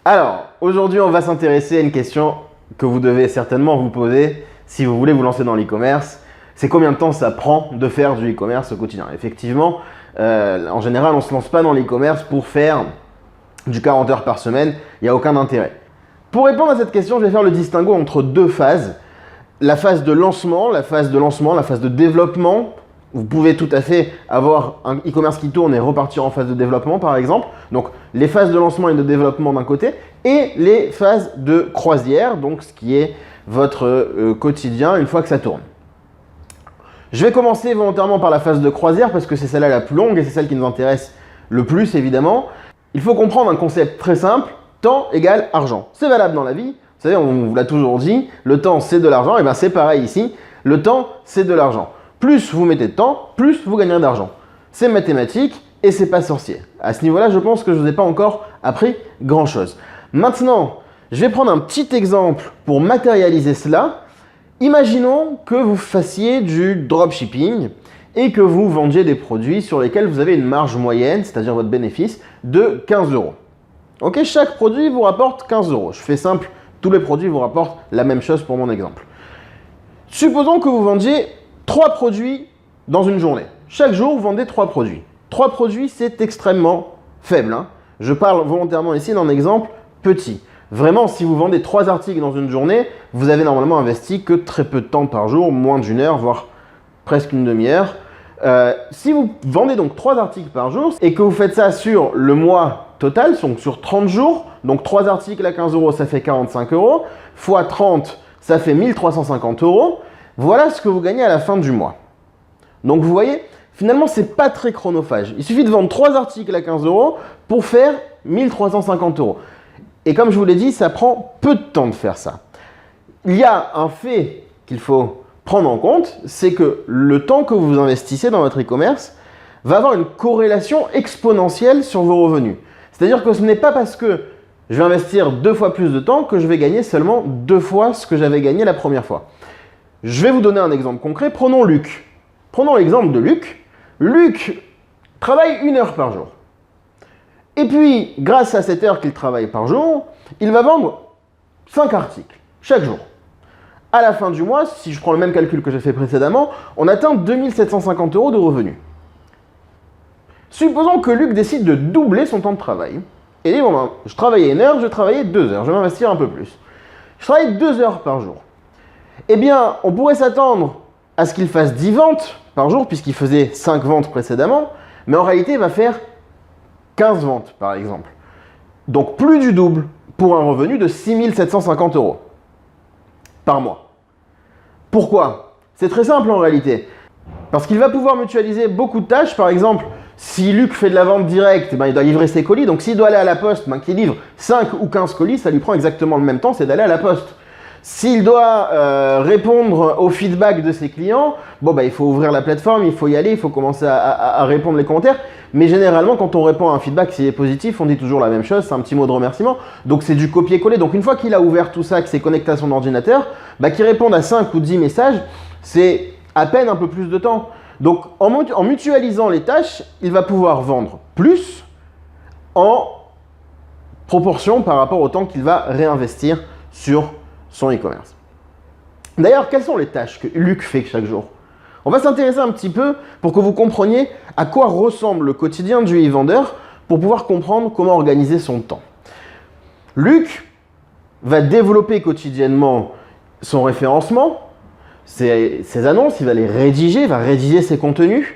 Alors, aujourd'hui, on va s'intéresser à une question que vous devez certainement vous poser si vous voulez vous lancer dans l'e-commerce. C'est combien de temps ça prend de faire du e-commerce au quotidien? Effectivement, en général, on ne se lance pas dans l'e-commerce pour faire du 40 heures par semaine. Il n'y a aucun intérêt. Pour répondre à cette question, je vais faire le distinguo entre deux phases. La phase de lancement, la phase de développement. Vous pouvez tout à fait avoir un e-commerce qui tourne et repartir en phase de développement, par exemple. Donc, les phases de lancement et de développement d'un côté et les phases de croisière, donc ce qui est votre quotidien une fois que ça tourne. Je vais commencer volontairement par la phase de croisière parce que c'est celle-là la plus longue et c'est celle qui nous intéresse le plus, évidemment. Il faut comprendre un concept très simple, temps égale argent. C'est valable dans la vie, vous savez, on vous l'a toujours dit, le temps c'est de l'argent, et bien c'est pareil ici, le temps c'est de l'argent. Plus vous mettez de temps, plus vous gagnerez d'argent. C'est mathématique et c'est pas sorcier. À ce niveau-là, je pense que je ne vous ai pas encore appris grand-chose. Maintenant, je vais prendre un petit exemple pour matérialiser cela. Imaginons que vous fassiez du dropshipping et que vous vendiez des produits sur lesquels vous avez une marge moyenne, c'est-à-dire votre bénéfice, de 15 €. Ok, chaque produit vous rapporte 15 €. Je fais simple, tous les produits vous rapportent la même chose pour mon exemple. Supposons que vous vendiez 3 produits dans une journée. Chaque jour, vous vendez 3 produits. 3 produits, c'est extrêmement faible. Je parle volontairement ici d'un exemple petit. Vraiment, si vous vendez 3 articles dans une journée, vous avez normalement investi que très peu de temps par jour, moins d'une heure, voire presque une demi-heure. Si vous vendez donc 3 articles par jour et que vous faites ça sur le mois total, donc sur 30 jours, donc 3 articles à 15 €, ça fait 45 €, fois 30, ça fait 1350 €. Voilà ce que vous gagnez à la fin du mois. Donc vous voyez, finalement, ce n'est pas très chronophage. Il suffit de vendre 3 articles à 15 € pour faire 1350 €. Et comme je vous l'ai dit, ça prend peu de temps de faire ça. Il y a un fait qu'il faut prendre en compte, c'est que le temps que vous investissez dans votre e-commerce va avoir une corrélation exponentielle sur vos revenus. C'est-à-dire que ce n'est pas parce que je vais investir 2 fois plus de temps que je vais gagner seulement 2 fois ce que j'avais gagné la première fois. Je vais vous donner un exemple concret. Prenons Luc. Prenons l'exemple de Luc. Luc travaille 1 heure par jour. Et puis, grâce à cette heure qu'il travaille par jour, il va vendre 5 articles chaque jour. À la fin du mois, si je prends le même calcul que j'ai fait précédemment, on atteint 2750 € de revenus. Supposons que Luc décide de doubler son temps de travail. Et dit, bon ben, je travaillais 1 heure, je travaillais 2 heures, je vais m'investir un peu plus. Je travaille 2 heures par jour. Eh bien, on pourrait s'attendre à ce qu'il fasse 10 ventes par jour, puisqu'il faisait 5 ventes précédemment, mais en réalité, il va faire 15 ventes, par exemple. Donc, plus du double pour un revenu de 6750 € par mois. Pourquoi? C'est très simple en réalité. Parce qu'il va pouvoir mutualiser beaucoup de tâches. Par exemple, si Luc fait de la vente directe, il doit livrer ses colis. Donc, s'il doit aller à la poste, qu'il livre 5 ou 15 colis, ça lui prend exactement le même temps, c'est d'aller à la poste. S'il doit répondre au feedback de ses clients, il faut ouvrir la plateforme, il faut y aller, il faut commencer à répondre les commentaires. Mais généralement, quand on répond à un feedback, s'il est positif, on dit toujours la même chose, c'est un petit mot de remerciement. Donc c'est du copier-coller. Donc une fois qu'il a ouvert tout ça, que c'est connecté à son ordinateur, qu'il réponde à 5 ou 10 messages, c'est à peine un peu plus de temps. Donc en mutualisant les tâches, il va pouvoir vendre plus en proportion par rapport au temps qu'il va réinvestir sur son e-commerce. D'ailleurs, quelles sont les tâches que Luc fait chaque jour? On va s'intéresser un petit peu pour que vous compreniez à quoi ressemble le quotidien du e-vendeur pour pouvoir comprendre comment organiser son temps. Luc va développer quotidiennement son référencement, ses annonces, il va les rédiger, il va rédiger ses contenus,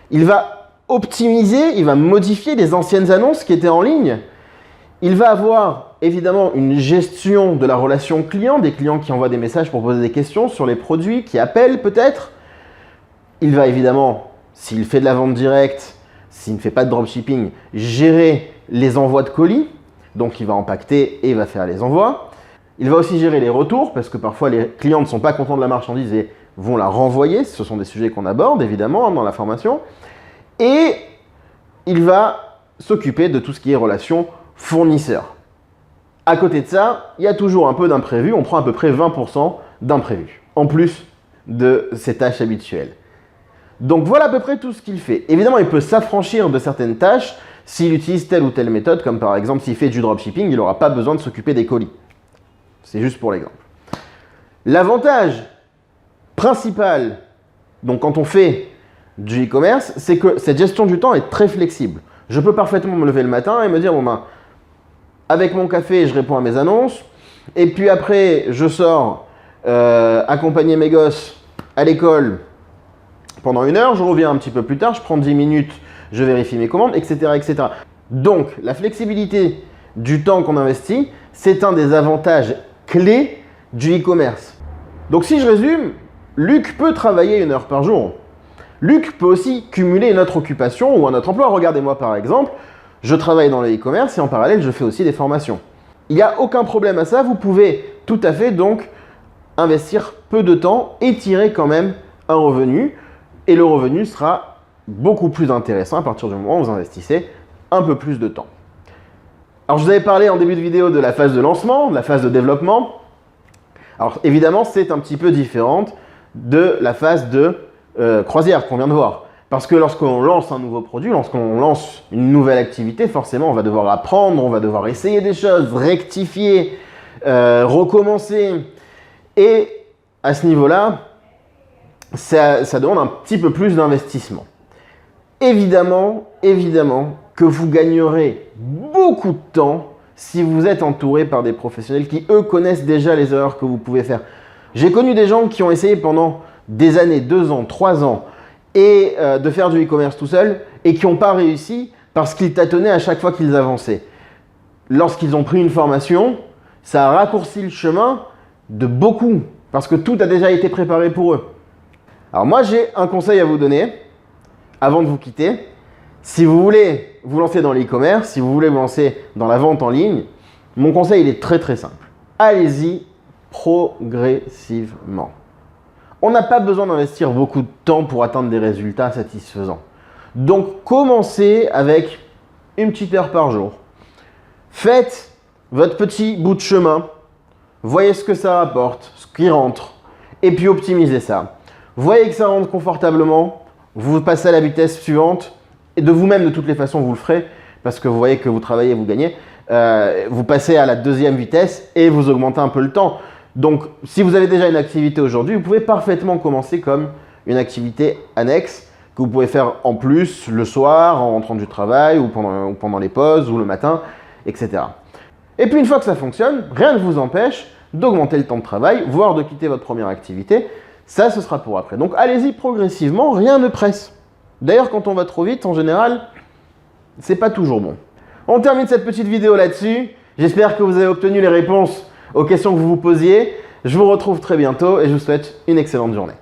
il va optimiser, il va modifier les anciennes annonces qui étaient en ligne. Il va avoir évidemment une gestion de la relation client, des clients qui envoient des messages pour poser des questions sur les produits, qui appellent peut-être. Il va évidemment, s'il fait de la vente directe, s'il ne fait pas de dropshipping, gérer les envois de colis. Donc il va empaqueter et il va faire les envois. Il va aussi gérer les retours parce que parfois les clients ne sont pas contents de la marchandise et vont la renvoyer. Ce sont des sujets qu'on aborde évidemment dans la formation. Et il va s'occuper de tout ce qui est relation fournisseur. À côté de ça, il y a toujours un peu d'imprévu. On prend à peu près 20% d'imprévu, en plus de ses tâches habituelles. Donc voilà à peu près tout ce qu'il fait. Évidemment, il peut s'affranchir de certaines tâches s'il utilise telle ou telle méthode, comme par exemple s'il fait du dropshipping, il n'aura pas besoin de s'occuper des colis. C'est juste pour l'exemple. L'avantage principal, donc quand on fait du e-commerce, c'est que cette gestion du temps est très flexible. Je peux parfaitement me lever le matin et me dire, bon ben, avec mon café, je réponds à mes annonces, et puis après, je sors accompagner mes gosses à l'école pendant 1 heure, je reviens un petit peu plus tard, je prends 10 minutes, je vérifie mes commandes, etc., etc. Donc, la flexibilité du temps qu'on investit, c'est un des avantages clés du e-commerce. Donc, si je résume, Luc peut travailler 1 heure par jour. Luc peut aussi cumuler une autre occupation ou un autre emploi. Regardez-moi par exemple, je travaille dans le e-commerce et en parallèle, je fais aussi des formations. Il n'y a aucun problème à ça, vous pouvez tout à fait donc investir peu de temps et tirer quand même un revenu. Et le revenu sera beaucoup plus intéressant à partir du moment où vous investissez un peu plus de temps. Alors je vous avais parlé en début de vidéo de la phase de lancement, de la phase de développement. Alors évidemment, c'est un petit peu différente de la phase de croisière qu'on vient de voir. Parce que lorsqu'on lance un nouveau produit, lorsqu'on lance une nouvelle activité, forcément on va devoir apprendre, on va devoir essayer des choses, rectifier, recommencer. Et à ce niveau-là, ça demande un petit peu plus d'investissement. Évidemment que vous gagnerez beaucoup de temps si vous êtes entouré par des professionnels qui, eux, connaissent déjà les erreurs que vous pouvez faire. J'ai connu des gens qui ont essayé pendant des années, 2 ans, 3 ans, et de faire du e-commerce tout seul, et qui n'ont pas réussi parce qu'ils tâtonnaient à chaque fois qu'ils avançaient. Lorsqu'ils ont pris une formation, ça a raccourci le chemin de beaucoup, parce que tout a déjà été préparé pour eux. Alors moi, j'ai un conseil à vous donner, avant de vous quitter. Si vous voulez vous lancer dans l'e-commerce, si vous voulez vous lancer dans la vente en ligne, mon conseil, il est très très simple. Allez-y progressivement. On n'a pas besoin d'investir beaucoup de temps pour atteindre des résultats satisfaisants. Donc, commencez avec une petite heure par jour. Faites votre petit bout de chemin. Voyez ce que ça rapporte, ce qui rentre. Et puis, optimisez ça. Voyez que ça rentre confortablement. Vous passez à la vitesse suivante. Et de vous-même, de toutes les façons, vous le ferez. Parce que vous voyez que vous travaillez, vous gagnez. Vous passez à la 2e vitesse et vous augmentez un peu le temps. Donc, si vous avez déjà une activité aujourd'hui, vous pouvez parfaitement commencer comme une activité annexe que vous pouvez faire en plus le soir, en rentrant du travail ou pendant les pauses ou le matin, etc. Et puis, une fois que ça fonctionne, rien ne vous empêche d'augmenter le temps de travail, voire de quitter votre première activité. Ça, ce sera pour après. Donc, allez-y progressivement, rien ne presse. D'ailleurs, quand on va trop vite, en général, c'est pas toujours bon. On termine cette petite vidéo là-dessus. J'espère que vous avez obtenu les réponses aux questions que vous vous posiez. Je vous retrouve très bientôt et je vous souhaite une excellente journée.